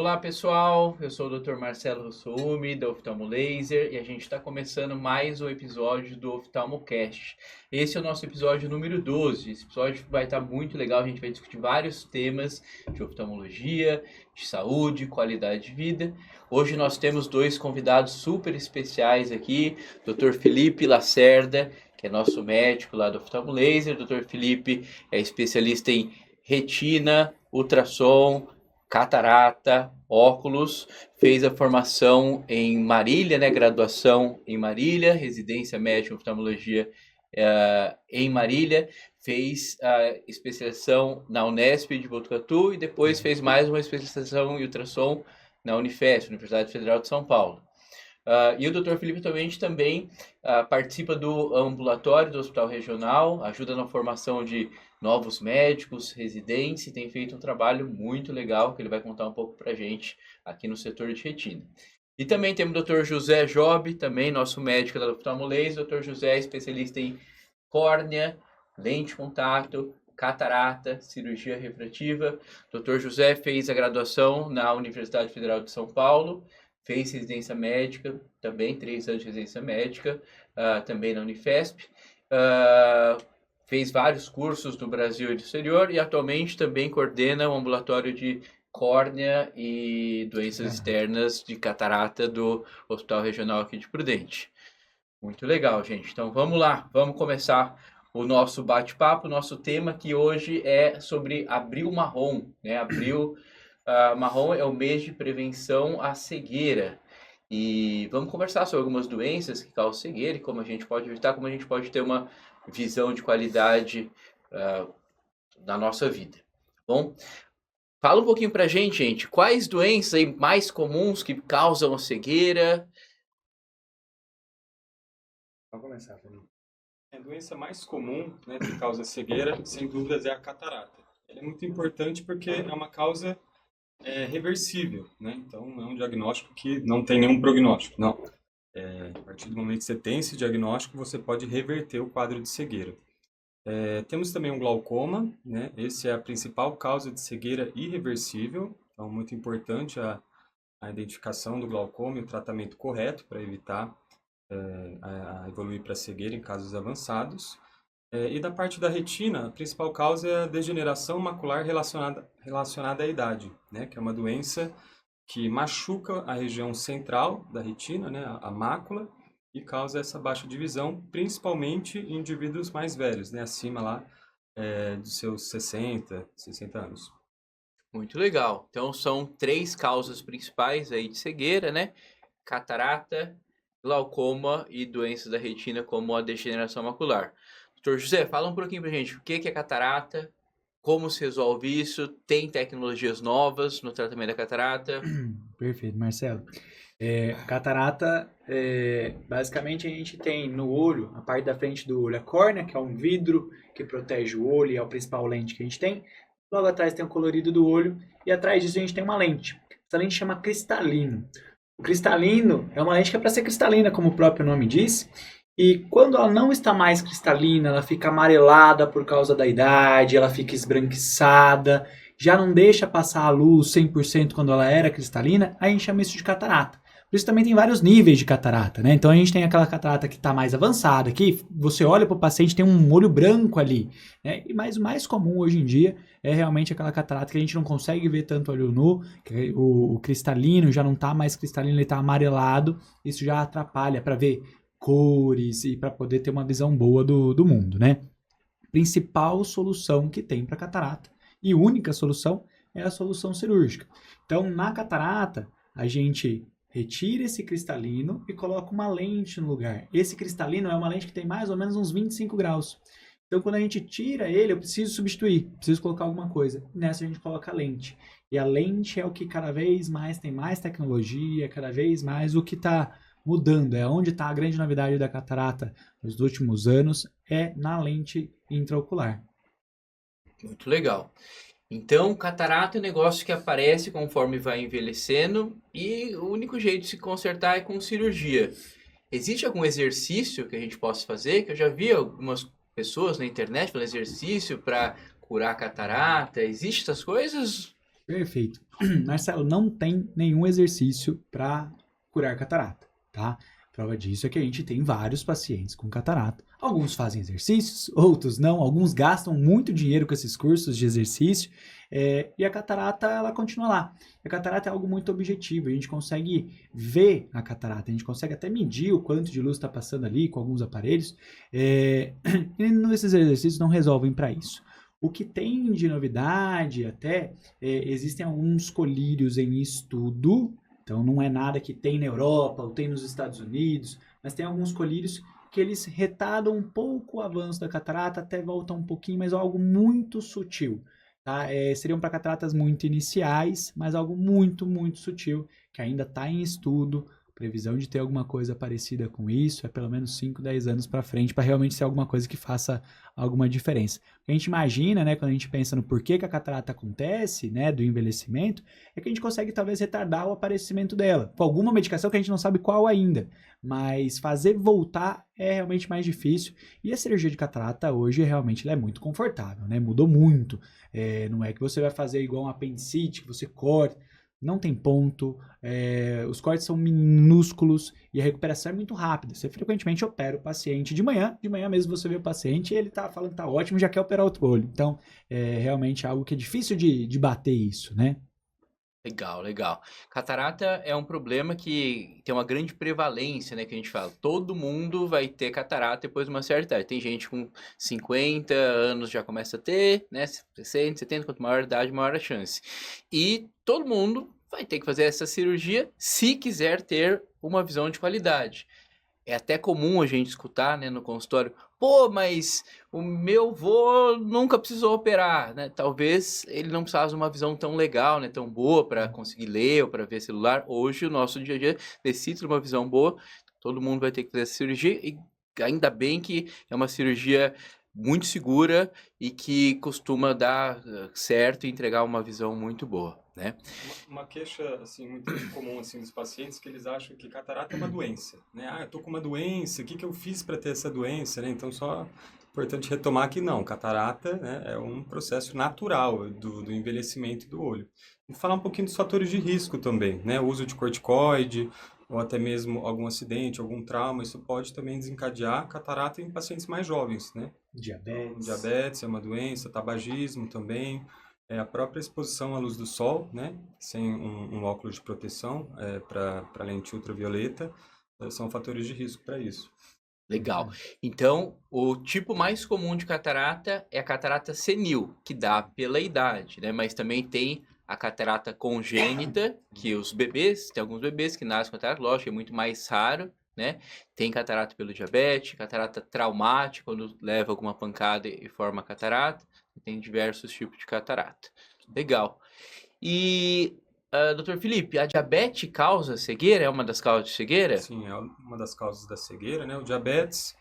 Olá pessoal, eu sou o Dr. Marcelo Russoumi, da Oftalmo Laser, e a gente está começando mais um episódio do OftalmoCast. Esse é o nosso episódio número 12. Esse episódio vai estar muito legal, a gente vai discutir vários temas de oftalmologia, de saúde, qualidade de vida. Hoje nós temos dois convidados super especiais aqui, Dr. Felipe Lacerda, que é nosso médico lá do Oftalmo Laser. Dr. Felipe é especialista em retina, ultrassom, catarata, óculos, fez a formação em Marília, né, graduação em Marília, residência médica em oftalmologia em Marília, fez a especialização na Unesp de Botucatu e depois fez mais uma especialização em ultrassom na Unifesp, Universidade Federal de São Paulo. E o Dr. Felipe também participa do ambulatório do Hospital Regional, ajuda na formação de novos médicos, residentes, e tem feito um trabalho muito legal que ele vai contar um pouco para a gente aqui no setor de retina. E também temos o Dr. José Job, também nosso médico da Oftalmo Laser. Dr. José é especialista em córnea, lente de contato, catarata, cirurgia refrativa. Dr. José fez a graduação na Universidade Federal de São Paulo, fez residência médica, também 3 anos de residência médica, também na Unifesp. Fez vários cursos no Brasil e no exterior e atualmente também coordena o ambulatório de córnea e doenças externas de catarata do Hospital Regional aqui de Prudente. Muito legal, gente. Então vamos lá, vamos começar o nosso bate-papo. Nosso tema que hoje é sobre Abril Marrom, né? Abril Marrom é o mês de prevenção à cegueira. E vamos conversar sobre algumas doenças que causam cegueira e como a gente pode evitar, como a gente pode ter uma visão de qualidade na nossa vida. Bom, fala um pouquinho pra gente, quais doenças aí mais comuns que causam a cegueira? Vamos começar, Felipe. A doença mais comum, né, que causa cegueira, sem dúvidas, é a catarata. Ela é muito importante porque é uma causa reversível, né? Então, não é um diagnóstico que não tem nenhum prognóstico, não. A partir do momento que você tem esse diagnóstico, você pode reverter o quadro de cegueira. Temos também um glaucoma, né? Esse é a principal causa de cegueira irreversível, então muito importante a identificação do glaucoma e o tratamento correto para evitar a evoluir para cegueira em casos avançados. E da parte da retina, a principal causa é a degeneração macular relacionada à idade, né? Que é uma doença que machuca a região central da retina, né? A mácula, e causa essa baixa de visão, principalmente em indivíduos mais velhos, né? Acima lá dos seus 60 anos. Muito legal. Então são 3 causas principais aí de cegueira, né? Catarata, glaucoma e doenças da retina como a degeneração macular. Doutor José, fala um pouquinho pra gente o que é catarata, como se resolve isso, tem tecnologias novas no tratamento da catarata? Perfeito, Marcelo. Catarata, basicamente a gente tem no olho, a parte da frente do olho, a córnea, que é um vidro que protege o olho e é o principal lente que a gente tem. Logo atrás tem o colorido do olho e atrás disso a gente tem uma lente. Essa lente chama cristalino. O cristalino é uma lente que é para ser cristalina, como o próprio nome diz. E quando ela não está mais cristalina, ela fica amarelada por causa da idade, ela fica esbranquiçada, já não deixa passar a luz 100% quando ela era cristalina, a gente chama isso de catarata. Por isso também tem vários níveis de catarata, né? Então a gente tem aquela catarata que está mais avançada, que você olha para o paciente tem um olho branco ali, né? Mas o mais comum hoje em dia é realmente aquela catarata que a gente não consegue ver tanto olho nu, que o cristalino já não está mais cristalino, ele está amarelado, isso já atrapalha para ver cores e para poder ter uma visão boa do mundo, né? Principal solução que tem para catarata e única solução é a solução cirúrgica. Então, na catarata, a gente retira esse cristalino e coloca uma lente no lugar. Esse cristalino é uma lente que tem mais ou menos uns 25 graus. Então, quando a gente tira ele, eu preciso substituir, preciso colocar alguma coisa. Nessa a gente coloca a lente. E a lente é o que cada vez mais tem mais tecnologia, cada vez mais o que está mudando. É onde está a grande novidade da catarata nos últimos anos, é na lente intraocular. Muito legal. Então, catarata é um negócio que aparece conforme vai envelhecendo e o único jeito de se consertar é com cirurgia. Existe algum exercício que a gente possa fazer? Que eu já vi algumas pessoas na internet fazendo exercício para curar a catarata. Existem essas coisas? Perfeito. Marcelo, não tem nenhum exercício para curar catarata, tá? Prova disso é que a gente tem vários pacientes com catarata. Alguns fazem exercícios, outros não. Alguns gastam muito dinheiro com esses cursos de exercício. E a catarata, ela continua lá. A catarata é algo muito objetivo. A gente consegue ver a catarata. A gente consegue até medir o quanto de luz está passando ali com alguns aparelhos. E esses exercícios não resolvem para isso. O que tem de novidade até, existem alguns colírios em estudo, então não é nada que tem na Europa ou tem nos Estados Unidos, mas tem alguns colírios que eles retardam um pouco o avanço da catarata, até voltam um pouquinho, mas é algo muito sutil. Tá? Seriam para cataratas muito iniciais, mas algo muito, muito sutil, que ainda está em estudo. Previsão de ter alguma coisa parecida com isso é pelo menos 5, 10 anos para frente, para realmente ser alguma coisa que faça alguma diferença. O que a gente imagina, né, quando a gente pensa no porquê que a catarata acontece, né, do envelhecimento, é que a gente consegue talvez retardar o aparecimento dela, com alguma medicação que a gente não sabe qual ainda, mas fazer voltar é realmente mais difícil. E a cirurgia de catarata hoje realmente é muito confortável, né, mudou muito. Não é que você vai fazer igual um apendicite, que você corta, não tem ponto, os cortes são minúsculos e a recuperação é muito rápida. Você frequentemente opera o paciente de manhã mesmo você vê o paciente e ele tá falando que tá ótimo, já quer operar outro olho. Então, é realmente algo que é difícil de bater isso, né? Legal, legal. Catarata é um problema que tem uma grande prevalência, né, que a gente fala. Todo mundo vai ter catarata depois de uma certa idade. Tem gente com 50 anos já começa a ter, né, 60, 70, quanto maior a idade, maior a chance. E todo mundo vai ter que fazer essa cirurgia se quiser ter uma visão de qualidade. É até comum a gente escutar, né, no consultório, pô, mas o meu vô nunca precisou operar, né? Talvez ele não precisasse de uma visão tão legal, né, tão boa para conseguir ler ou para ver celular. Hoje, o nosso dia a dia necessita de uma visão boa, todo mundo vai ter que fazer essa cirurgia e ainda bem que é uma cirurgia muito segura e que costuma dar certo e entregar uma visão muito boa, né? Uma queixa assim muito comum assim dos pacientes que eles acham que catarata é uma doença, né? Ah, eu tô com uma doença, o que eu fiz para ter essa doença, né? Então só importante retomar que não, catarata, né, é um processo natural do envelhecimento do olho. E falar um pouquinho dos fatores de risco também, né? O uso de corticoide ou até mesmo algum acidente, algum trauma, isso pode também desencadear catarata em pacientes mais jovens, né? Diabetes. Diabetes é uma doença, tabagismo também, a própria exposição à luz do sol, né? Sem um óculos de proteção para lente ultravioleta, são fatores de risco para isso. Legal. Então, o tipo mais comum de catarata é a catarata senil, que dá pela idade, né? Mas também tem a catarata congênita, que os bebês, tem alguns bebês que nascem com catarata, lógico, é muito mais raro, né? Tem catarata pelo diabetes, catarata traumática, quando leva alguma pancada e forma catarata. Tem diversos tipos de catarata. Legal. E, Dr. Felipe, a diabetes causa cegueira? É uma das causas de cegueira? Sim, é uma das causas da cegueira, né? O diabetes,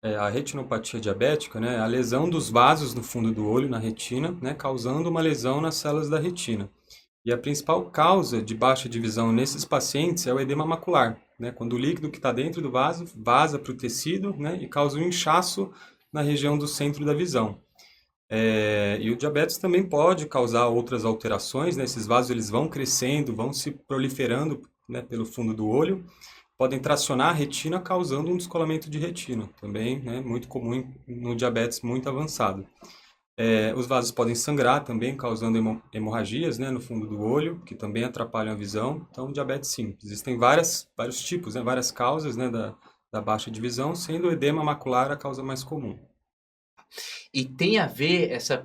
a retinopatia diabética, né? A lesão dos vasos no fundo do olho, na retina, né? Causando uma lesão nas células da retina. E a principal causa de baixa de visão nesses pacientes é o edema macular, né? Quando o líquido que está dentro do vaso vaza para o tecido, né? E causa um inchaço na região do centro da visão. E o diabetes também pode causar outras alterações, né? Esses vasos eles vão crescendo, vão se proliferando, né, pelo fundo do olho, podem tracionar a retina, causando um descolamento de retina, também, né, muito comum no diabetes muito avançado. Os vasos podem sangrar também, causando hemorragias, né, no fundo do olho, que também atrapalham a visão. Então, diabetes sim, existem vários tipos, né, várias causas, né, da baixa de visão, sendo o edema macular a causa mais comum. E tem a ver essa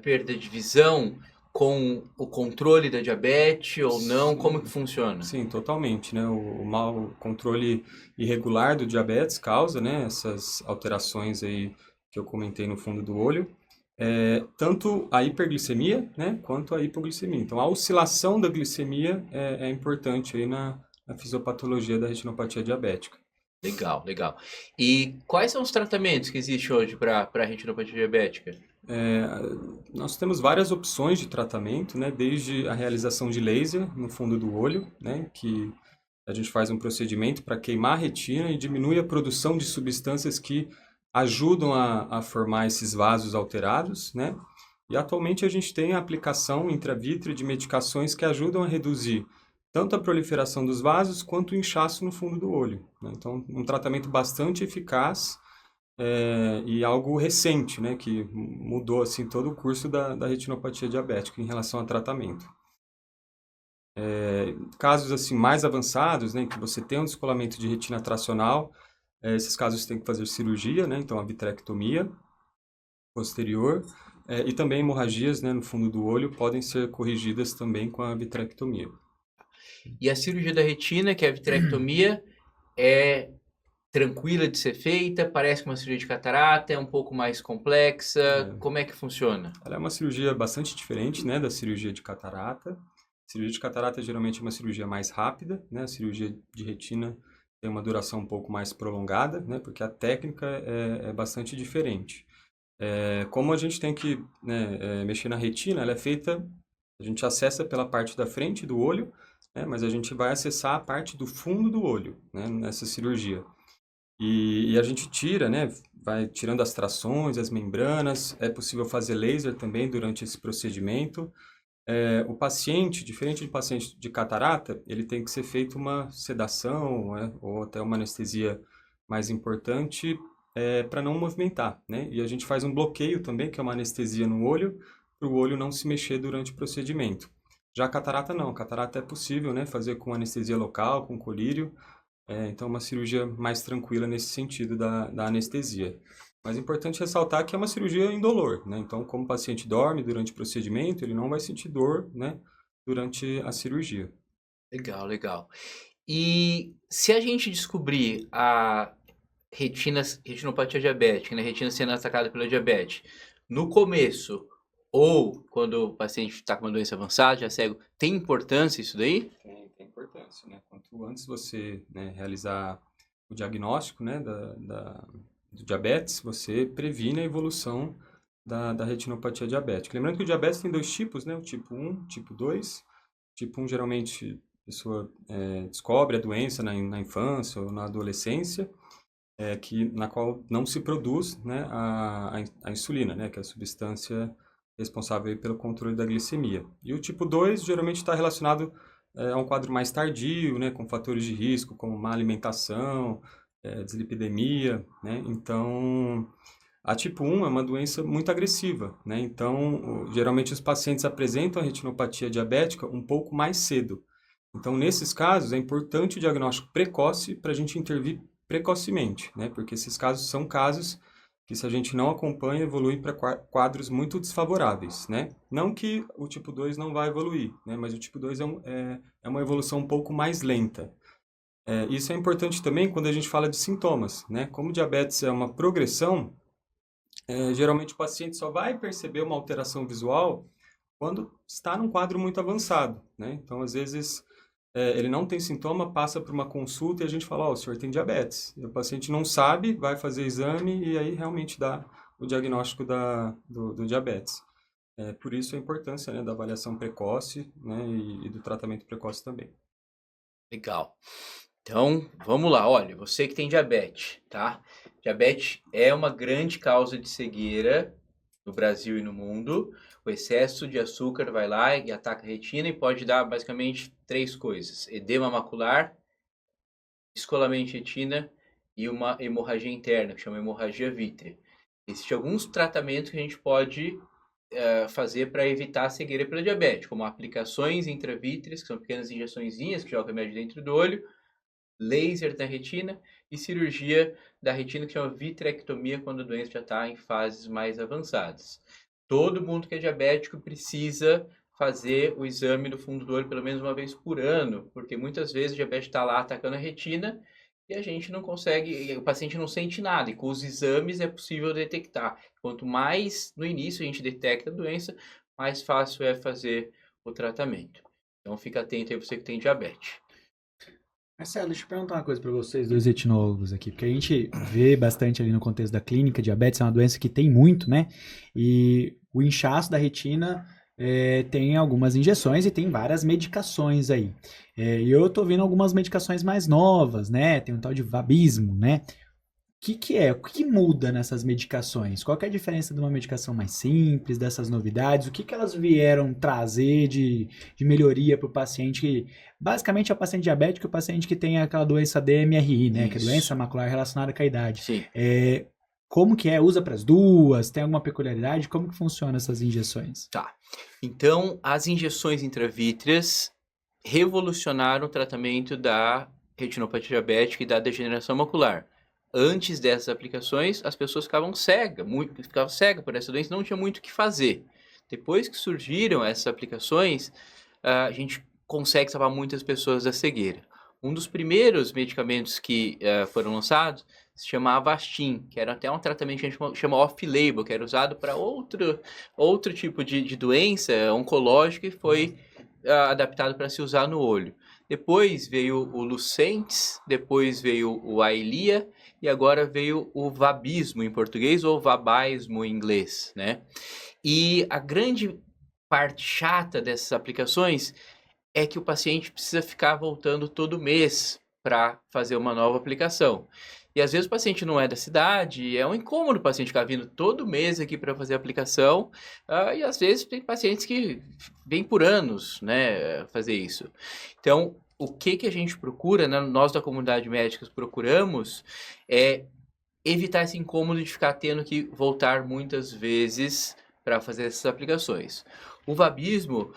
perda de visão com o controle da diabetes ou não? Sim. Como que funciona? Sim, totalmente, né? O mau controle irregular do diabetes causa, né, essas alterações aí que eu comentei no fundo do olho. Tanto a hiperglicemia, né, quanto a hipoglicemia. Então, a oscilação da glicemia é importante aí na fisiopatologia da retinopatia diabética. Legal, legal. E quais são os tratamentos que existem hoje para a retinopatia diabética? Nós temos várias opções de tratamento, né? Desde a realização de laser no fundo do olho, né? Que a gente faz um procedimento para queimar a retina e diminui a produção de substâncias que ajudam a formar esses vasos alterados, né? E atualmente a gente tem a aplicação intravítrea de medicações que ajudam a reduzir tanto a proliferação dos vasos quanto o inchaço no fundo do olho, né? Então, um tratamento bastante eficaz e algo recente, né, que mudou assim, todo o curso da retinopatia diabética em relação ao tratamento. Casos assim, mais avançados, né, em que você tem um descolamento de retina tracional, esses casos tem que fazer cirurgia, né, então a vitrectomia posterior, e também hemorragias, né, no fundo do olho podem ser corrigidas também com a vitrectomia. E a cirurgia da retina, que é a vitrectomia, é tranquila de ser feita? Parece que uma cirurgia de catarata é um pouco mais complexa? Como é que funciona? Ela é uma cirurgia bastante diferente, né, da cirurgia de catarata. A cirurgia de catarata geralmente é uma cirurgia mais rápida, né? A cirurgia de retina tem uma duração um pouco mais prolongada, né, porque a técnica é bastante diferente. Como a gente tem que, né, mexer na retina, ela é feita, a gente acessa pela parte da frente do olho, né, mas a gente vai acessar a parte do fundo do olho, né, nessa cirurgia. E a gente tira, né, vai tirando as trações, as membranas, é possível fazer laser também durante esse procedimento. O paciente, diferente de paciente de catarata, ele tem que ser feita uma sedação, né, ou até uma anestesia mais importante para não movimentar, né? E a gente faz um bloqueio também, que é uma anestesia no olho, para o olho não se mexer durante o procedimento. Já a catarata não, a catarata é possível, né, fazer com anestesia local, com colírio, então é uma cirurgia mais tranquila nesse sentido da anestesia. Mas é importante ressaltar que é uma cirurgia indolor, né? Então, como o paciente dorme durante o procedimento, ele não vai sentir dor, né, durante a cirurgia. Legal, legal. E se a gente descobrir a retinopatia diabética, né, a retina sendo atacada pela diabetes, no começo, ou quando o paciente está com uma doença avançada, já cego, tem importância isso daí? Tem importância, né? Quanto antes você, né, realizar o diagnóstico, né, do diabetes, você previne a evolução da retinopatia diabética. Lembrando que o diabetes tem dois tipos, né? O tipo 1, tipo 2. Tipo 1, geralmente, a pessoa descobre a doença na infância ou na adolescência, na qual não se produz, né, a insulina, né, que é a substância responsável pelo controle da glicemia. E o tipo 2 geralmente está relacionado a um quadro mais tardio, né, com fatores de risco como má alimentação, dislipidemia, né? Então, a tipo 1 é uma doença muito agressiva, né? Então, geralmente os pacientes apresentam a retinopatia diabética um pouco mais cedo. Então, nesses casos, é importante o diagnóstico precoce para a gente intervir precocemente, né? Porque esses casos são casos que, se a gente não acompanha, evoluem para quadros muito desfavoráveis, né? Não que o tipo 2 não vai evoluir, né? Mas o tipo 2 é uma evolução um pouco mais lenta. Isso é importante também quando a gente fala de sintomas, né? Como diabetes é uma progressão, geralmente o paciente só vai perceber uma alteração visual quando está num quadro muito avançado, né? Então, às vezes, ele não tem sintoma, passa por uma consulta e a gente fala, o senhor tem diabetes. E o paciente não sabe, vai fazer exame e aí realmente dá o diagnóstico do diabetes. Por isso a importância, né, da avaliação precoce, né, e do tratamento precoce também. Legal. Então, vamos lá. Olha, você que tem diabetes, tá? Diabetes é uma grande causa de cegueira no Brasil e no mundo. O excesso de açúcar vai lá e ataca a retina e pode dar basicamente 3 coisas: edema macular, descolamento de retina e uma hemorragia interna, que chama hemorragia vítrea. Existem alguns tratamentos que a gente pode fazer para evitar a cegueira pela diabetes, como aplicações intravítreas, que são pequenas injeçõezinhas que jogam remédio dentro do olho, laser da retina e cirurgia da retina, que chama vitrectomia, quando a doença já está em fases mais avançadas. Todo mundo que é diabético precisa fazer o exame do fundo do olho pelo menos uma vez por ano, porque muitas vezes o diabetes está lá atacando a retina e a gente não consegue, o paciente não sente nada, e com os exames é possível detectar. Quanto mais no início a gente detecta a doença, mais fácil é fazer o tratamento. Então fica atento aí você que tem diabetes. Marcelo, deixa eu perguntar uma coisa para vocês, dois retinólogos aqui, porque a gente vê bastante ali no contexto da clínica, diabetes é uma doença que tem muito, né? E o inchaço da retina tem algumas injeções e tem várias medicações aí. E eu tô vendo algumas medicações mais novas, né? Tem um tal de Vabismo, né? O que muda nessas medicações? Qual que é a diferença de uma medicação mais simples, dessas novidades? O que elas vieram trazer de melhoria para o paciente? Basicamente é o paciente diabético e o paciente que tem aquela doença DMRI, né? Que é doença macular relacionada com a idade. Sim. Como que é? Usa para as duas? Tem alguma peculiaridade? Como que funcionam essas injeções? Tá. Então, as injeções intravítreas revolucionaram o tratamento da retinopatia diabética e da degeneração macular. Antes dessas aplicações, as pessoas ficavam cegas por essa doença, não tinha muito o que fazer. Depois que surgiram essas aplicações, a gente consegue salvar muitas pessoas da cegueira. Um dos primeiros medicamentos que foram lançados se chama Avastin, que era até um tratamento que a gente chama off-label, que era usado para outro tipo de doença oncológica e foi adaptado para se usar no olho. Depois veio o Lucentis, depois veio o Eylea e agora veio o Vabismo em português ou Vabysmo em inglês, né? E a grande parte chata dessas aplicações é que o paciente precisa ficar voltando todo mês para fazer uma nova aplicação. E às vezes o paciente não é da cidade, é um incômodo o paciente ficar vindo todo mês aqui para fazer a aplicação, e às vezes tem pacientes que vêm por anos, né, fazer isso. Então, o que a gente procura, né, nós da comunidade médica procuramos, é evitar esse incômodo de ficar tendo que voltar muitas vezes para fazer essas aplicações. O Vabismo,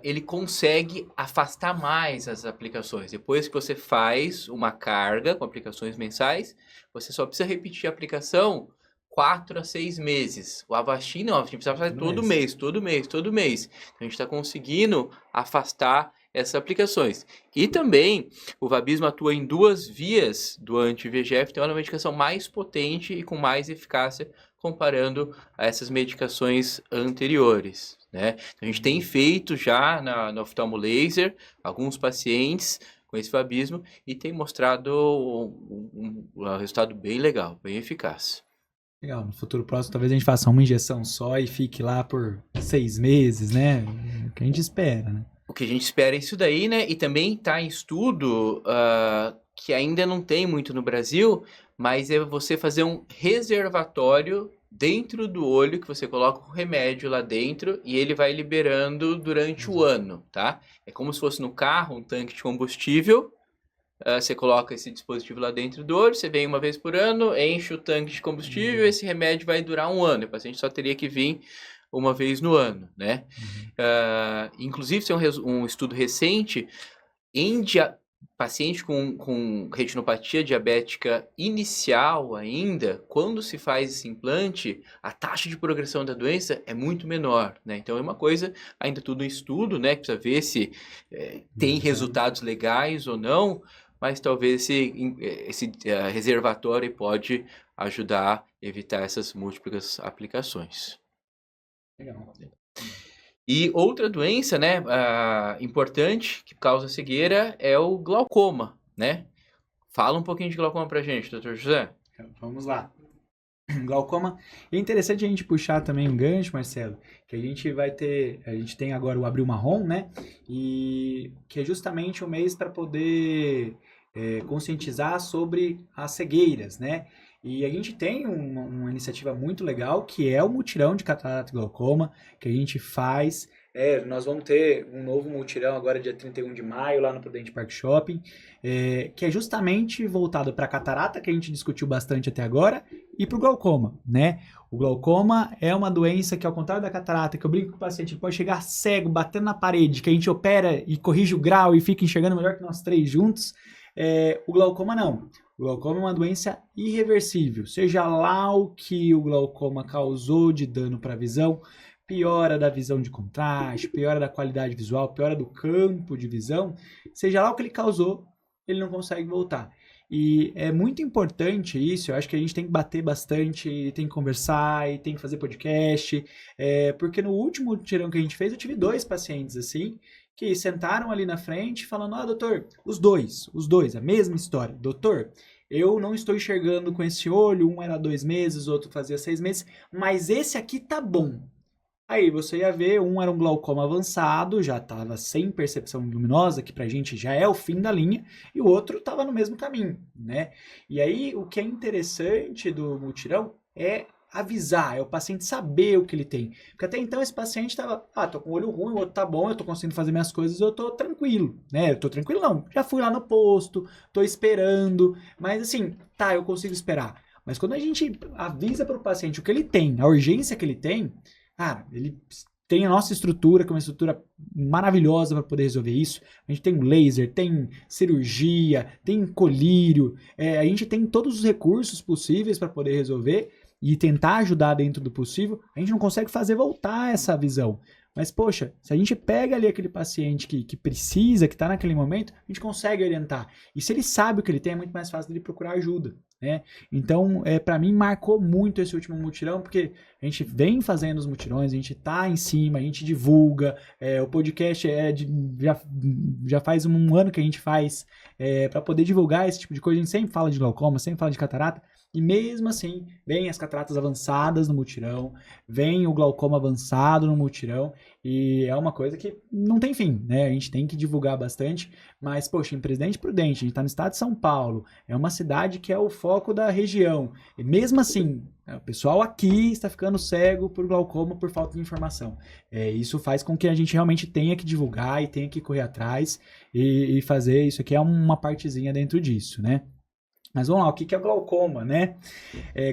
ele consegue afastar mais as aplicações. Depois que você faz uma carga com aplicações mensais, você só precisa repetir a aplicação 4 a 6 meses. O Avastin não, a gente precisa fazer todo mês. Então a gente está conseguindo afastar essas aplicações. E também o Vabismo atua em 2 vias do anti-VEGF, então é uma medicação mais potente e com mais eficácia comparando a essas medicações anteriores, né? Então, a gente tem feito já na oftalmo laser alguns pacientes com esse Vabismo e tem mostrado um resultado bem legal, bem eficaz. Legal, no futuro próximo talvez a gente faça uma injeção só e fique lá por 6 meses, né? O que a gente espera, né? O que a gente espera é isso daí, né? E também está em estudo que ainda não tem muito no Brasil, mas é você fazer um reservatório dentro do olho, que você coloca o remédio lá dentro e ele vai liberando durante o ano, tá? É como se fosse no carro, um tanque de combustível. Você coloca esse dispositivo lá dentro do olho, você vem uma vez por ano, enche o tanque de combustível, esse remédio vai durar um ano. O paciente só teria que vir uma vez no ano, né? Inclusive, tem um estudo recente em paciente com retinopatia diabética inicial ainda, quando se faz esse implante, a taxa de progressão da doença é muito menor, né? Então é uma coisa, ainda tudo em estudo, né? Precisa ver se tem resultados legais ou não, mas talvez esse reservatório pode ajudar a evitar essas múltiplas aplicações. Legal. E outra doença, né, importante que causa cegueira é o glaucoma, né? Fala um pouquinho de glaucoma pra gente, Dr. José. Vamos lá. Glaucoma. É interessante a gente puxar também um gancho, Marcelo, que a gente tem agora o Abril Marrom, né? E que é justamente um mês para poder conscientizar sobre as cegueiras, né? E a gente tem uma iniciativa muito legal, que é o mutirão de catarata e glaucoma, que a gente faz. Nós vamos ter um novo mutirão agora, dia 31 de maio, lá no Prudente Park Shopping, que é justamente voltado para a catarata, que a gente discutiu bastante até agora, e para o glaucoma, né? O glaucoma é uma doença que, ao contrário da catarata, que eu brinco com o paciente, pode chegar cego, batendo na parede, que a gente opera e corrige o grau e fica enxergando melhor que nós 3 juntos. O glaucoma não. O glaucoma é uma doença irreversível. Seja lá o que o glaucoma causou de dano para a visão, piora da visão de contraste, piora da qualidade visual, piora do campo de visão, seja lá o que ele causou, ele não consegue voltar. E é muito importante isso, eu acho que a gente tem que bater bastante, tem que conversar e tem que fazer podcast, porque no último tirão que a gente fez, eu tive 2 pacientes assim, que sentaram ali na frente falando, doutor, os dois, a mesma história. Doutor, eu não estou enxergando com esse olho, um era 2 meses, outro fazia 6 meses, mas esse aqui tá bom. Aí você ia ver, um era um glaucoma avançado, já estava sem percepção luminosa, que pra gente já é o fim da linha, e o outro estava no mesmo caminho, né? E aí o que é interessante do mutirão é avisar, é o paciente saber o que ele tem. Porque até então esse paciente estava, tô com o olho ruim, o outro tá bom, eu tô conseguindo fazer minhas coisas, eu tô tranquilo, né? Eu tô tranquilo não, já fui lá no posto, tô esperando, mas assim, tá, eu consigo esperar. Mas quando a gente avisa para o paciente o que ele tem, a urgência que ele tem, cara, ele tem a nossa estrutura, que é uma estrutura maravilhosa para poder resolver isso. A gente tem laser, tem cirurgia, tem colírio, a gente tem todos os recursos possíveis para poder resolver e tentar ajudar dentro do possível. A gente não consegue fazer voltar essa visão. Mas, poxa, se a gente pega ali aquele paciente que precisa, que está naquele momento, a gente consegue orientar. E se ele sabe o que ele tem, é muito mais fácil dele procurar ajuda, né? Então, para mim, marcou muito esse último mutirão, porque a gente vem fazendo os mutirões, a gente tá em cima, a gente divulga, o podcast já faz um ano que a gente faz para poder divulgar esse tipo de coisa. A gente sempre fala de glaucoma, sempre fala de catarata, e mesmo assim, vem as cataratas avançadas no mutirão, vem o glaucoma avançado no mutirão, e é uma coisa que não tem fim, né? A gente tem que divulgar bastante, mas, poxa, em Presidente Prudente, a gente está no estado de São Paulo, é uma cidade que é o foco da região, e mesmo assim, o pessoal aqui está ficando cego por glaucoma por falta de informação. Isso faz com que a gente realmente tenha que divulgar e tenha que correr atrás e fazer isso aqui, é uma partezinha dentro disso, né? Mas vamos lá, o que é o glaucoma, né?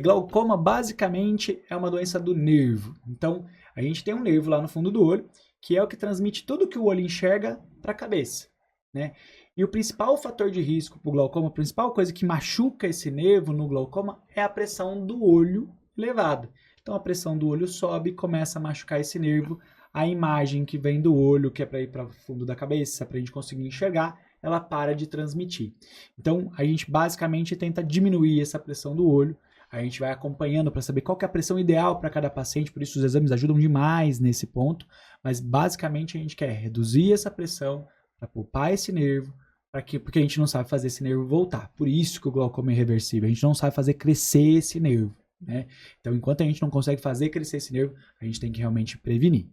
Glaucoma basicamente é uma doença do nervo. Então, a gente tem um nervo lá no fundo do olho, que é o que transmite tudo que o olho enxerga para a cabeça, né? E o principal fator de risco para o glaucoma, a principal coisa que machuca esse nervo no glaucoma é a pressão do olho elevada. Então, a pressão do olho sobe e começa a machucar esse nervo. A imagem que vem do olho, que é para ir para o fundo da cabeça, para a gente conseguir enxergar, ela para de transmitir. Então, a gente basicamente tenta diminuir essa pressão do olho. A gente vai acompanhando para saber qual que é a pressão ideal para cada paciente, por isso os exames ajudam demais nesse ponto. Mas, basicamente, a gente quer reduzir essa pressão para poupar esse nervo, porque a gente não sabe fazer esse nervo voltar. Por isso que o glaucoma é irreversível. A gente não sabe fazer crescer esse nervo, né? Então, enquanto a gente não consegue fazer crescer esse nervo, a gente tem que realmente prevenir.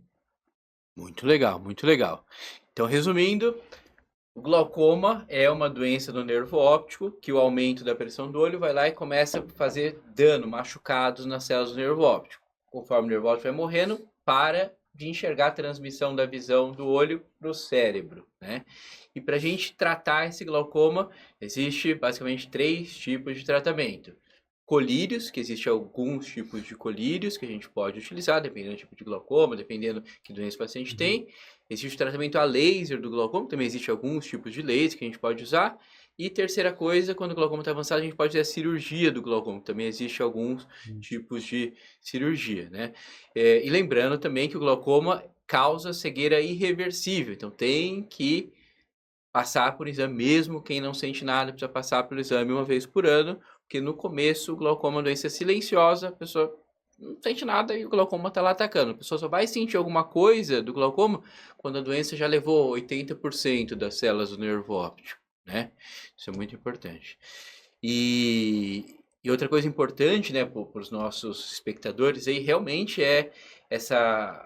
Muito legal, muito legal. Então, resumindo, o glaucoma é uma doença do nervo óptico que o aumento da pressão do olho vai lá e começa a fazer dano, machucados nas células do nervo óptico. Conforme o nervo óptico vai morrendo, para de enxergar a transmissão da visão do olho para o cérebro, né? E para a gente tratar esse glaucoma, existe basicamente 3 tipos de tratamento. Colírios, que existem alguns tipos de colírios que a gente pode utilizar, dependendo do tipo de glaucoma, dependendo que doença o paciente tem. Existe o tratamento a laser do glaucoma, também existe alguns tipos de laser que a gente pode usar. E terceira coisa, quando o glaucoma está avançado, a gente pode fazer a cirurgia do glaucoma. Também existe alguns tipos de cirurgia, né? E lembrando também que o glaucoma causa cegueira irreversível. Então tem que passar por exame, mesmo quem não sente nada, precisa passar pelo exame uma vez por ano, porque no começo o glaucoma é uma doença silenciosa, a pessoa não sente nada e o glaucoma está lá atacando. A pessoa só vai sentir alguma coisa do glaucoma quando a doença já levou 80% das células do nervo óptico, né? Isso é muito importante. E outra coisa importante, né, para os nossos espectadores aí, realmente é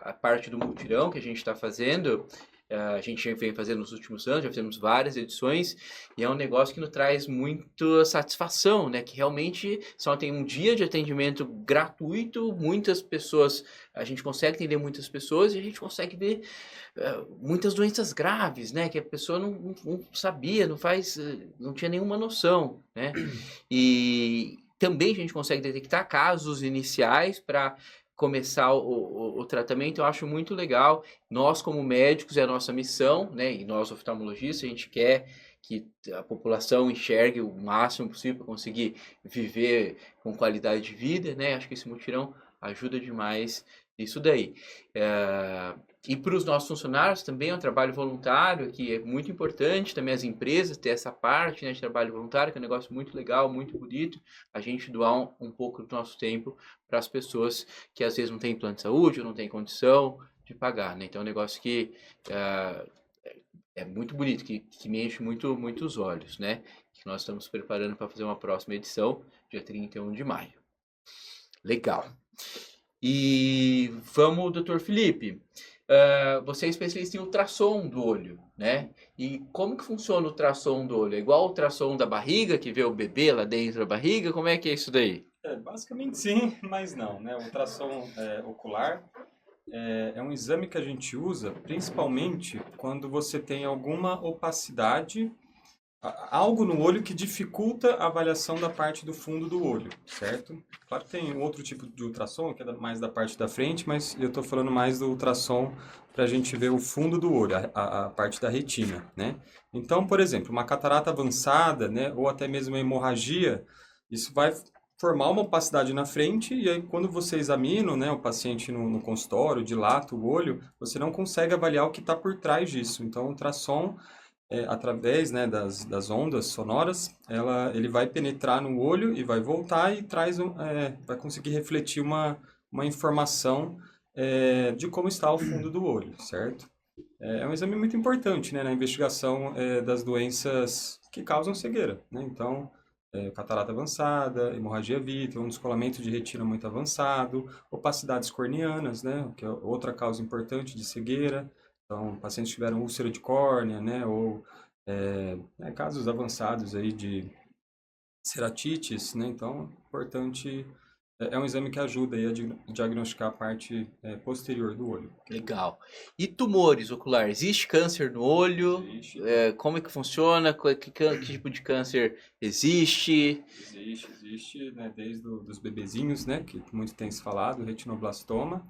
a parte do mutirão que a gente está fazendo. A gente vem fazendo nos últimos anos, já fizemos várias edições, e é um negócio que nos traz muita satisfação, né? Que realmente só tem um dia de atendimento gratuito, muitas pessoas, a gente consegue atender muitas pessoas e a gente consegue ver muitas doenças graves, né? Que a pessoa não sabia, não tinha nenhuma noção, né? E também a gente consegue detectar casos iniciais para começar o tratamento. Eu acho muito legal. Nós, como médicos, é a nossa missão, né? E nós, oftalmologistas, a gente quer que a população enxergue o máximo possível para conseguir viver com qualidade de vida, né? Acho que esse mutirão ajuda demais nisso daí. E para os nossos funcionários também é um trabalho voluntário, que é muito importante também as empresas ter essa parte, né, de trabalho voluntário, que é um negócio muito legal, muito bonito, a gente doar um pouco do nosso tempo para as pessoas que às vezes não têm plano de saúde ou não têm condição de pagar, né? Então é um negócio que é muito bonito, que me enche muito, muito os olhos, né? Que nós estamos preparando para fazer uma próxima edição, dia 31 de maio. Legal. E vamos, doutor Felipe, você é especialista em ultrassom do olho, né? E como que funciona o ultrassom do olho? É igual o ultrassom da barriga, que vê o bebê lá dentro da barriga? Como é que é isso daí? Basicamente sim, mas não, né? O ultrassom ocular é um exame que a gente usa principalmente quando você tem alguma opacidade, algo no olho que dificulta a avaliação da parte do fundo do olho, certo? Claro que tem outro tipo de ultrassom, que é mais da parte da frente, mas eu estou falando mais do ultrassom para a gente ver o fundo do olho, a parte da retina, né? Então, por exemplo, uma catarata avançada, né, ou até mesmo uma hemorragia, isso vai formar uma opacidade na frente e aí quando você examina, né, o paciente no consultório, dilata o olho, você não consegue avaliar o que está por trás disso. Então, o ultrassom através, né, das ondas sonoras, ele vai penetrar no olho e vai voltar e vai conseguir refletir uma informação de como está o fundo do olho, certo? É um exame muito importante, né, na investigação das doenças que causam cegueira, né? Então, catarata avançada, hemorragia vítreo, um descolamento de retina muito avançado, opacidades corneanas, né, que é outra causa importante de cegueira. Então, pacientes que tiveram úlcera de córnea, né, ou casos avançados aí de ceratites, né, então, importante, é um exame que ajuda aí a diagnosticar a parte posterior do olho. Legal. E tumores oculares? Existe câncer no olho? Existe. Como é que funciona? Que tipo de câncer existe? Existe, né, desde os bebezinhos, né, que muito tem se falado, o retinoblastoma,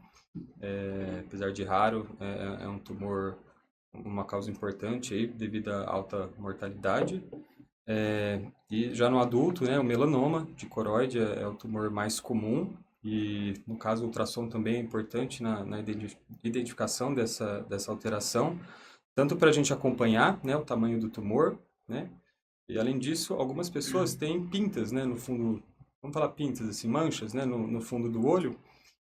apesar de raro, é um tumor, uma causa importante aí, devido à alta mortalidade. E já no adulto, né, o melanoma de coroide é o tumor mais comum e, no caso, o ultrassom também é importante na identificação dessa alteração, tanto para a gente acompanhar, né, o tamanho do tumor, né, e além disso, algumas pessoas têm pintas, né, no fundo, vamos falar pintas, assim, manchas, né, no fundo do olho,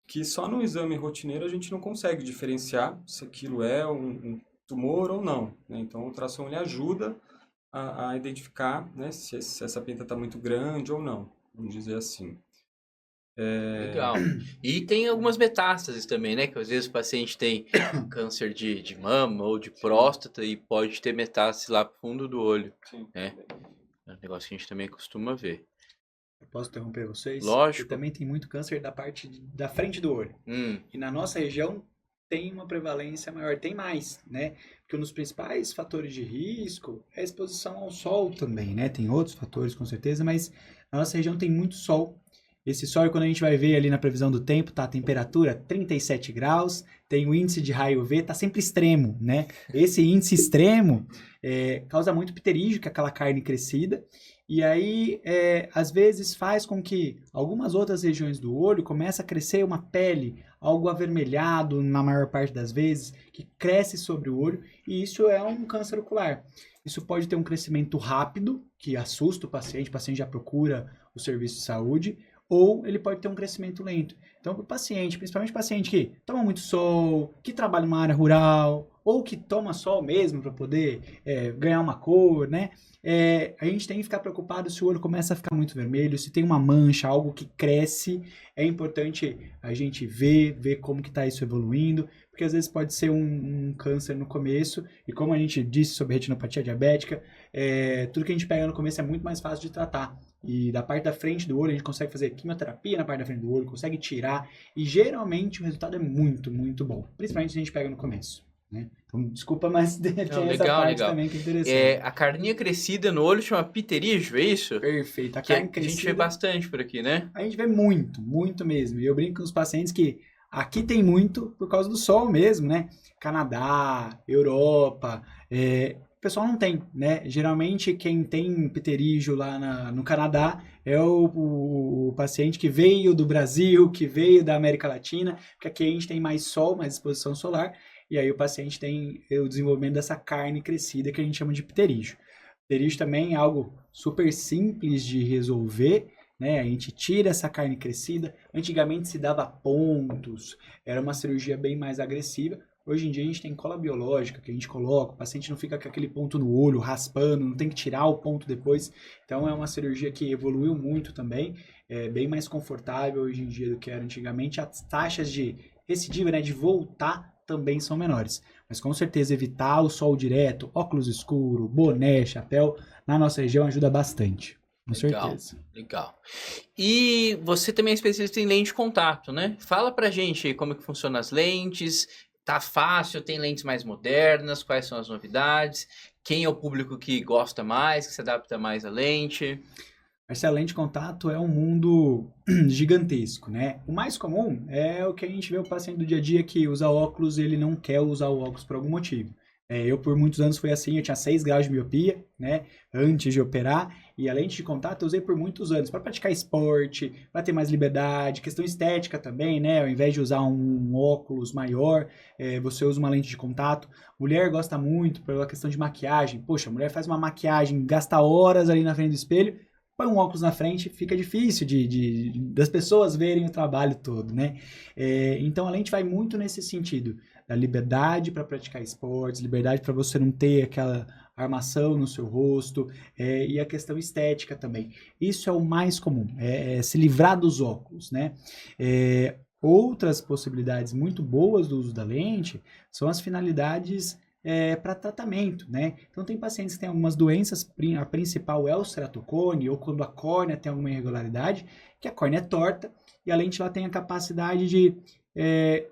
que só no exame rotineiro a gente não consegue diferenciar se aquilo é um tumor ou não, né? Então, o ultrassom ele ajuda a identificar, né, se essa pinta está muito grande ou não, vamos dizer assim. Legal. E tem algumas metástases também, né? Que às vezes o paciente tem câncer de mama ou de próstata e pode ter metástase lá pro fundo do olho. Sim. Né? É um negócio que a gente também costuma ver. Eu posso interromper vocês? Lógico. Porque também tem muito câncer da parte da frente do olho. E na nossa região tem uma prevalência maior, tem mais, né? Porque um dos principais fatores de risco é a exposição ao sol também, né? Tem outros fatores com certeza, mas na nossa região tem muito sol. Esse sol, quando a gente vai ver ali na previsão do tempo, tá a temperatura 37 graus, tem o índice de raio UV, tá sempre extremo, né? Esse índice extremo causa muito pterígio, que é aquela carne crescida, e aí, às vezes, faz com que algumas outras regiões do olho comece a crescer uma pele, algo avermelhado na maior parte das vezes, que cresce sobre o olho, e isso é um câncer ocular. Isso pode ter um crescimento rápido, que assusta o paciente já procura o serviço de saúde, ou ele pode ter um crescimento lento. Então, para o paciente, principalmente paciente que toma muito sol, que trabalha numa área rural, ou que toma sol mesmo para poder ganhar uma cor, né? A gente tem que ficar preocupado se o olho começa a ficar muito vermelho, se tem uma mancha, algo que cresce. É importante a gente ver como que está isso evoluindo, porque às vezes pode ser um câncer no começo, e como a gente disse sobre retinopatia diabética, tudo que a gente pega no começo é muito mais fácil de tratar. E da parte da frente do olho, a gente consegue fazer quimioterapia na parte da frente do olho, consegue tirar, e geralmente o resultado é muito, muito bom. Principalmente se a gente pega no começo, né? Então, desculpa, mas tem essa parte também que é interessante. A carninha crescida no olho chama pterígio, é isso? Perfeito. A carne crescida, a gente vê bastante por aqui, né? A gente vê muito, muito mesmo. E eu brinco com os pacientes que aqui tem muito por causa do sol mesmo, né? Canadá, Europa, o pessoal não tem, né? Geralmente quem tem pterígio lá no Canadá é o paciente que veio do Brasil, que veio da América Latina, porque aqui a gente tem mais sol, mais exposição solar, e aí o paciente tem o desenvolvimento dessa carne crescida que a gente chama de pterígio. Pterígio também é algo super simples de resolver, né? A gente tira essa carne crescida. Antigamente se dava pontos, era uma cirurgia bem mais agressiva. Hoje em dia a gente tem cola biológica que a gente coloca, o paciente não fica com aquele ponto no olho, raspando, não tem que tirar o ponto depois. Então é uma cirurgia que evoluiu muito também, é bem mais confortável hoje em dia do que era antigamente. As taxas de recidiva, né, de voltar também são menores. Mas com certeza evitar o sol direto, óculos escuro, boné, chapéu, na nossa região ajuda bastante. Com certeza. Legal. E você também é especialista em lente de contato, né? Fala pra gente aí como que funcionam as lentes. Tá fácil? Tem lentes mais modernas? Quais são as novidades? Quem é o público que gosta mais, que se adapta mais à lente? Essa lente de contato é um mundo gigantesco, né? O mais comum é o que a gente vê o paciente do dia a dia que usa óculos e ele não quer usar o óculos por algum motivo. Eu, por muitos anos, fui assim, eu tinha 6 graus de miopia, né? Antes de operar, e a lente de contato eu usei por muitos anos para praticar esporte, para ter mais liberdade, questão estética também, né? Ao invés de usar um óculos maior, você usa uma lente de contato. Mulher gosta muito pela questão de maquiagem. Poxa, a mulher faz uma maquiagem, gasta horas ali na frente do espelho, põe um óculos na frente, fica difícil das pessoas verem o trabalho todo, né? Então a lente vai muito nesse sentido, da liberdade para praticar esportes, liberdade para você não ter aquela armação no seu rosto, e a questão estética também. Isso é o mais comum, é se livrar dos óculos, né? Outras possibilidades muito boas do uso da lente são as finalidades para tratamento, né? Então tem pacientes que têm algumas doenças, a principal é o ceratocone, ou quando a córnea tem alguma irregularidade, que a córnea é torta, e a lente ela tem a capacidade de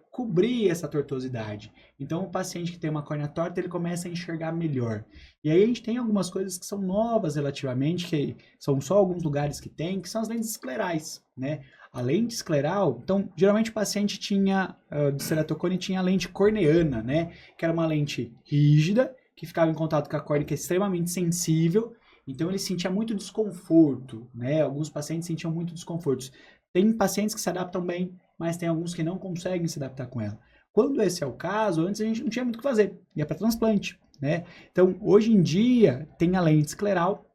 cobrir essa tortuosidade. Então o paciente que tem uma córnea torta, ele começa a enxergar melhor. E aí a gente tem algumas coisas que são novas relativamente, que são só alguns lugares que tem, que são as lentes esclerais, né? A lente escleral, então, geralmente o paciente tinha, de ceratocone, tinha a lente corneana, né? Que era uma lente rígida, que ficava em contato com a córnea, que é extremamente sensível, então ele sentia muito desconforto, né? Alguns pacientes sentiam muito desconforto. Tem pacientes que se adaptam bem, mas tem alguns que não conseguem se adaptar com ela. Quando esse é o caso, antes a gente não tinha muito o que fazer, ia para transplante, né? Então, hoje em dia, tem a lente escleral,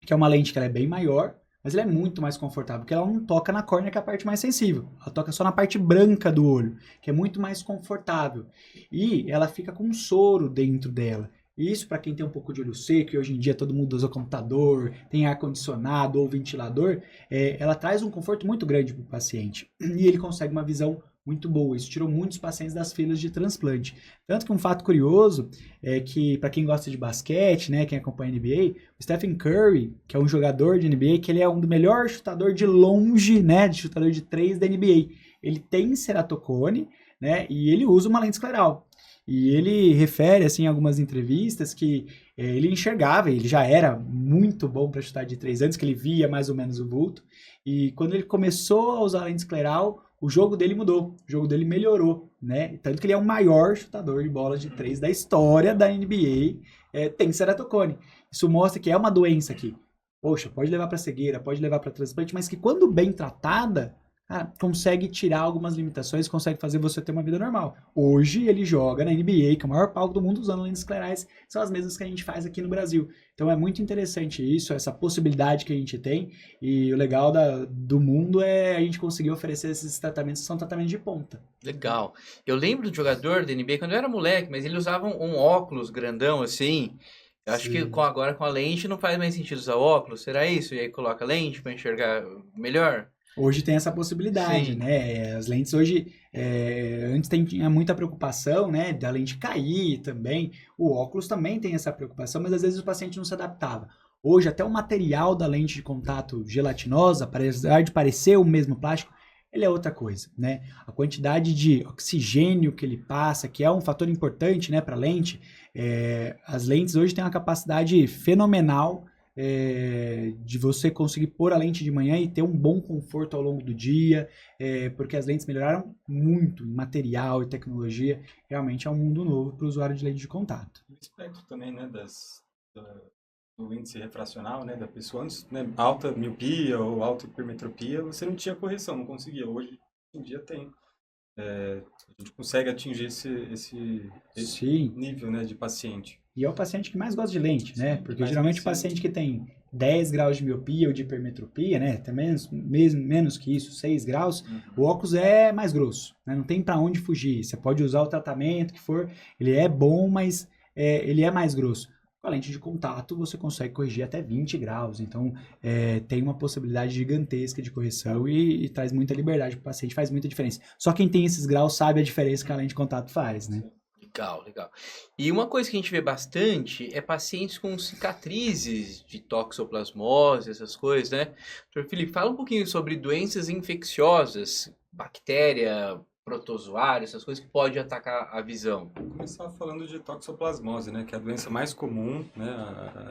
que é uma lente que ela é bem maior, mas ela é muito mais confortável, porque ela não toca na córnea, que é a parte mais sensível. Ela toca só na parte branca do olho, que é muito mais confortável. E ela fica com um soro dentro dela. E isso, para quem tem um pouco de olho seco, e hoje em dia todo mundo usa computador, tem ar-condicionado ou ventilador, ela traz um conforto muito grande para o paciente. E ele consegue uma visão muito boa. Isso tirou muitos pacientes das filas de transplante. Tanto que um fato curioso é que, para quem gosta de basquete, né, quem acompanha a NBA, o Stephen Curry, que é um jogador de NBA, que ele é um dos melhores chutadores de longe, né, de chutador de 3 da NBA. Ele tem ceratocone, né, e ele usa uma lente escleral. E ele refere, assim, em algumas entrevistas que ele enxergava, ele já era muito bom para chutar de 3 anos, que ele via mais ou menos o vulto. E quando ele começou a usar a lente escleral, o jogo dele mudou, o jogo dele melhorou, né? Tanto que ele é o maior chutador de bola de 3 da história da NBA, tem ceratocone. Isso mostra que é uma doença que, poxa, pode levar para cegueira, pode levar para transplante, mas que quando bem tratada, consegue tirar algumas limitações, consegue fazer você ter uma vida normal. Hoje ele joga na NBA, que é o maior palco do mundo, usando lentes esclerais, são as mesmas que a gente faz aqui no Brasil. Então é muito interessante isso, essa possibilidade que a gente tem, e o legal do mundo é a gente conseguir oferecer esses tratamentos que são tratamentos de ponta. Legal. Eu lembro do jogador da NBA quando eu era moleque, mas ele usava um óculos grandão assim. Eu acho que agora com a lente não faz mais sentido usar óculos, será isso? E aí coloca lente para enxergar melhor? Hoje tem essa possibilidade, né? As lentes hoje, antes tinha muita preocupação, né? Da lente cair também. O óculos também tem essa preocupação, mas às vezes o paciente não se adaptava. Hoje, até o material da lente de contato gelatinosa, apesar de parecer o mesmo plástico, ele é outra coisa, né? A quantidade de oxigênio que ele passa, que é um fator importante, né, para a lente, as lentes hoje têm uma capacidade fenomenal de você conseguir pôr a lente de manhã e ter um bom conforto ao longo do dia, porque as lentes melhoraram muito em material e tecnologia. Realmente é um mundo novo para o usuário de lente de contato. O espectro também, né, do índice refracional, né, da pessoa, antes, né, alta miopia ou alta hipermetropia, você não tinha correção, não conseguia. Hoje em dia tem. A gente consegue atingir esse nível, né, de paciente. E é o paciente que mais gosta de lente, né? Porque mais geralmente o precisa. paciente que tem 10 graus de miopia ou de hipermetropia, né? Até menos que isso, 6 graus, o óculos é mais grosso, né? Não tem para onde fugir. Você pode usar o tratamento que for, ele é bom, mas ele é mais grosso. Com a lente de contato, você consegue corrigir até 20 graus. Então, tem uma possibilidade gigantesca de correção e traz muita liberdade para o paciente, faz muita diferença. Só quem tem esses graus sabe a diferença que a lente de contato faz, né? Legal, legal. E uma coisa que a gente vê bastante é pacientes com cicatrizes de toxoplasmose, essas coisas, né? Doutor Felipe, fala um pouquinho sobre doenças infecciosas, bactéria, protozoário, essas coisas que podem atacar a visão. Vou começar falando de toxoplasmose, né, que é a doença mais comum, né,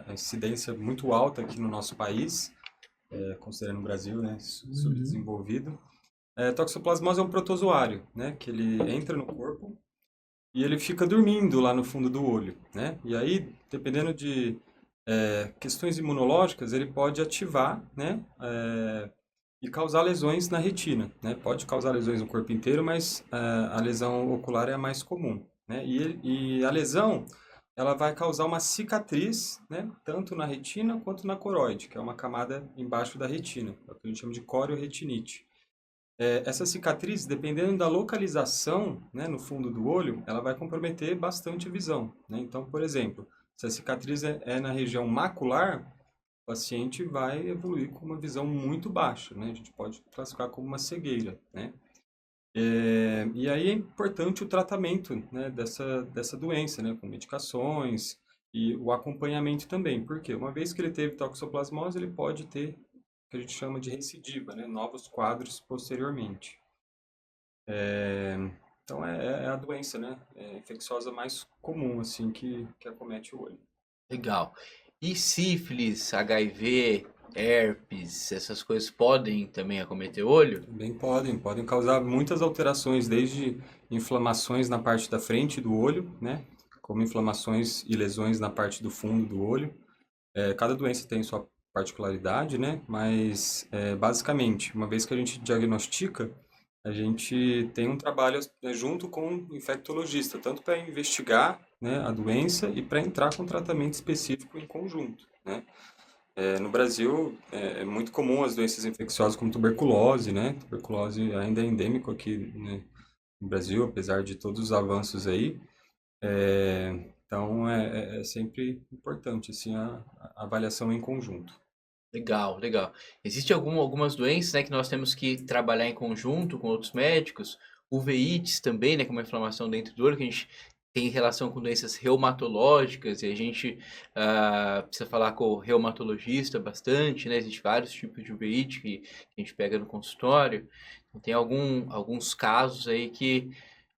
a incidência muito alta aqui no nosso país, considerando o Brasil, né, subdesenvolvido. Toxoplasmose é um protozoário, né, que ele entra no corpo e ele fica dormindo lá no fundo do olho, né? E aí, dependendo de questões imunológicas, ele pode ativar, né? E causar lesões na retina, né? Pode causar lesões no corpo inteiro, mas a lesão ocular é a mais comum, né? E a lesão, ela vai causar uma cicatriz, né? Tanto na retina quanto na coroide, que é uma camada embaixo da retina, é o que a gente chama de corioretinite. Essa cicatriz, dependendo da localização, né, no fundo do olho, ela vai comprometer bastante a visão, né? Então, por exemplo, se a cicatriz é na região macular, o paciente vai evoluir com uma visão muito baixa, né? A gente pode classificar como uma cegueira, né? E aí é importante o tratamento, né, dessa doença, né, com medicações e o acompanhamento também, porque uma vez que ele teve toxoplasmose, ele pode ter que a gente chama de recidiva, né? Novos quadros posteriormente. Então é a doença, né? Infecciosa mais comum assim que acomete o olho. Legal. E sífilis, HIV, herpes, essas coisas podem também acometer o olho? Também podem causar muitas alterações, desde inflamações na parte da frente do olho, né? Como inflamações e lesões na parte do fundo do olho. Cada doença tem sua particularidade, né? Mas, basicamente, uma vez que a gente diagnostica, a gente tem um trabalho, né, junto com o infectologista, tanto para investigar, né, a doença e para entrar com tratamento específico em conjunto, né? No Brasil, é muito comum as doenças infecciosas como tuberculose, né? Tuberculose ainda é endêmico aqui, né, no Brasil, apesar de todos os avanços aí. Então, é sempre importante assim, a avaliação em conjunto. Legal, legal. Existem algumas doenças, né, que nós temos que trabalhar em conjunto com outros médicos. Uveites também, né, como a inflamação dentro do olho, que a gente tem relação com doenças reumatológicas e a gente precisa falar com o reumatologista bastante, né? Existem vários tipos de uveíte que a gente pega no consultório. Então, tem alguns casos aí que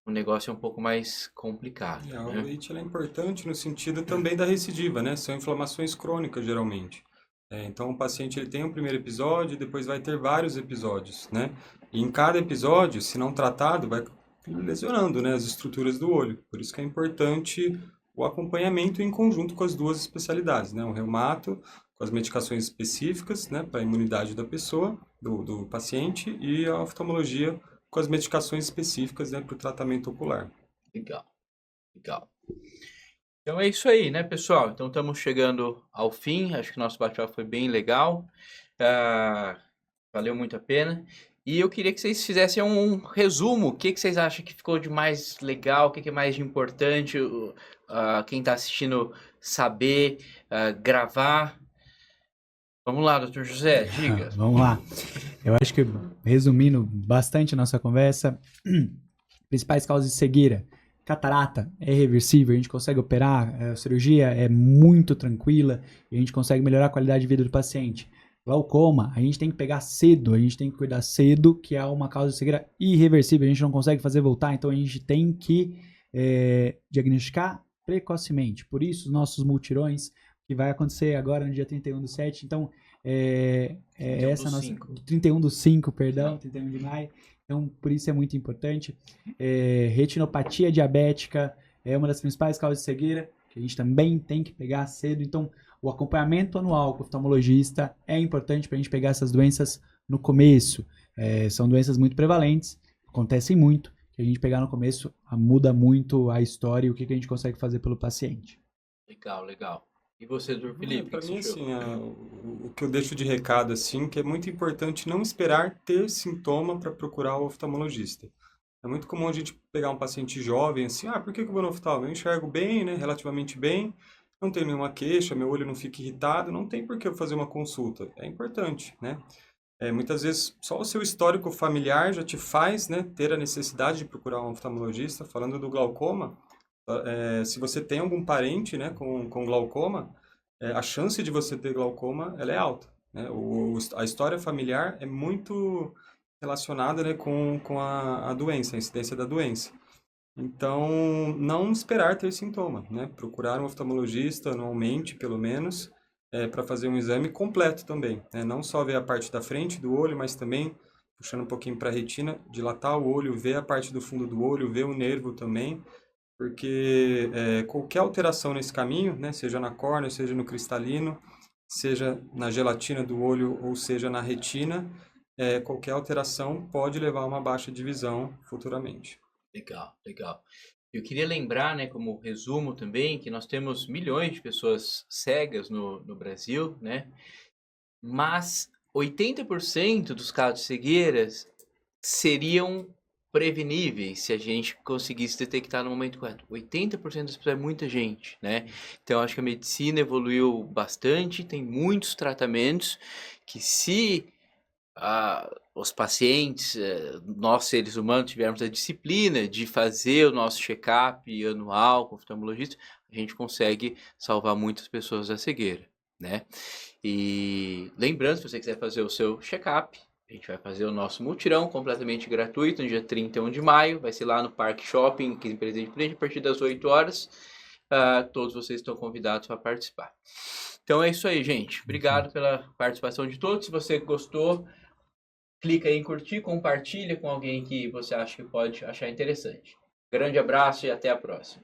o negócio é um pouco mais complicado, A né? uveíte ela é importante no sentido também da recidiva, né? São inflamações crônicas, geralmente. Então, o paciente ele tem um primeiro episódio e depois vai ter vários episódios, né? E em cada episódio, se não tratado, vai lesionando, né, as estruturas do olho. Por isso que é importante o acompanhamento em conjunto com as duas especialidades, né? O reumato, com as medicações específicas, né, para a imunidade da pessoa, do paciente, e a oftalmologia com as medicações específicas, né, para o tratamento ocular. Legal, legal. Então é isso aí, né, pessoal? Então estamos chegando ao fim. Acho que o nosso bate-papo foi bem legal. Valeu muito a pena. E eu queria que vocês fizessem um resumo. O que vocês acham que ficou de mais legal? O que é mais de importante? Quem está assistindo saber, gravar. Vamos lá, doutor José, diga. Vamos lá. Eu acho que, resumindo bastante a nossa conversa, principais causas de cegueira. Catarata é reversível, a gente consegue operar, a cirurgia é muito tranquila e a gente consegue melhorar a qualidade de vida do paciente. Glaucoma, a gente tem que pegar cedo, a gente tem que cuidar cedo, que é uma causa de cegueira irreversível, a gente não consegue fazer voltar, então a gente tem que diagnosticar precocemente. Por isso, os nossos multirões, que vai acontecer agora no dia 31/7, então essa nossa... 31/5, perdão, 31 de maio. Então, por isso é muito importante. Retinopatia diabética é uma das principais causas de cegueira, que a gente também tem que pegar cedo. Então, o acompanhamento anual com o oftalmologista é importante para a gente pegar essas doenças no começo. São doenças muito prevalentes, acontecem muito, que a gente pegar no começo muda muito a história e o que a gente consegue fazer pelo paciente. Legal, legal. E você, Dr. Felipe, o Para que mim, você achou? assim, o que eu deixo de recado, assim, que é muito importante não esperar ter sintoma para procurar o oftalmologista. É muito comum a gente pegar um paciente jovem, assim, por que que eu vou no oftalmo? Eu enxergo bem, né, relativamente bem, não tenho nenhuma queixa, meu olho não fica irritado, não tem por que eu fazer uma consulta. É importante, né? Muitas vezes só o seu histórico familiar já te faz, né, ter a necessidade de procurar um oftalmologista. Falando do glaucoma, se você tem algum parente, né, com glaucoma, a chance de você ter glaucoma, ela é alta, né? A história familiar é muito relacionada, né, com a doença, a incidência da doença. Então, não esperar ter sintoma, né? Procurar um oftalmologista anualmente, pelo menos, para fazer um exame completo também, né? Não só ver a parte da frente do olho, mas também, puxando um pouquinho para a retina, dilatar o olho, ver a parte do fundo do olho, ver o nervo também, porque qualquer alteração nesse caminho, né? Seja na córnea, seja no cristalino, seja na gelatina do olho ou seja na retina, qualquer alteração pode levar a uma baixa de visão futuramente. Legal, legal. Eu queria lembrar, né, como resumo também, que nós temos milhões de pessoas cegas no Brasil, né? Mas 80% dos casos de cegueiras seriam preveníveis se a gente conseguisse detectar no momento correto. 80% das pessoas é muita gente, né? Então, acho que a medicina evoluiu bastante, tem muitos tratamentos que se os pacientes, nós seres humanos, tivermos a disciplina de fazer o nosso check-up anual com o oftalmologista, a gente consegue salvar muitas pessoas da cegueira, né? E lembrando, se você quiser fazer o seu check-up, a gente vai fazer o nosso mutirão completamente gratuito no dia 31 de maio, vai ser lá no Parque Shopping, aqui em Presidente Prudente, a partir das 8 horas. Todos vocês estão convidados para participar. Então é isso aí, gente. Obrigado pela participação de todos. Se você gostou, clica aí em curtir, compartilha com alguém que você acha que pode achar interessante. Grande abraço e até a próxima.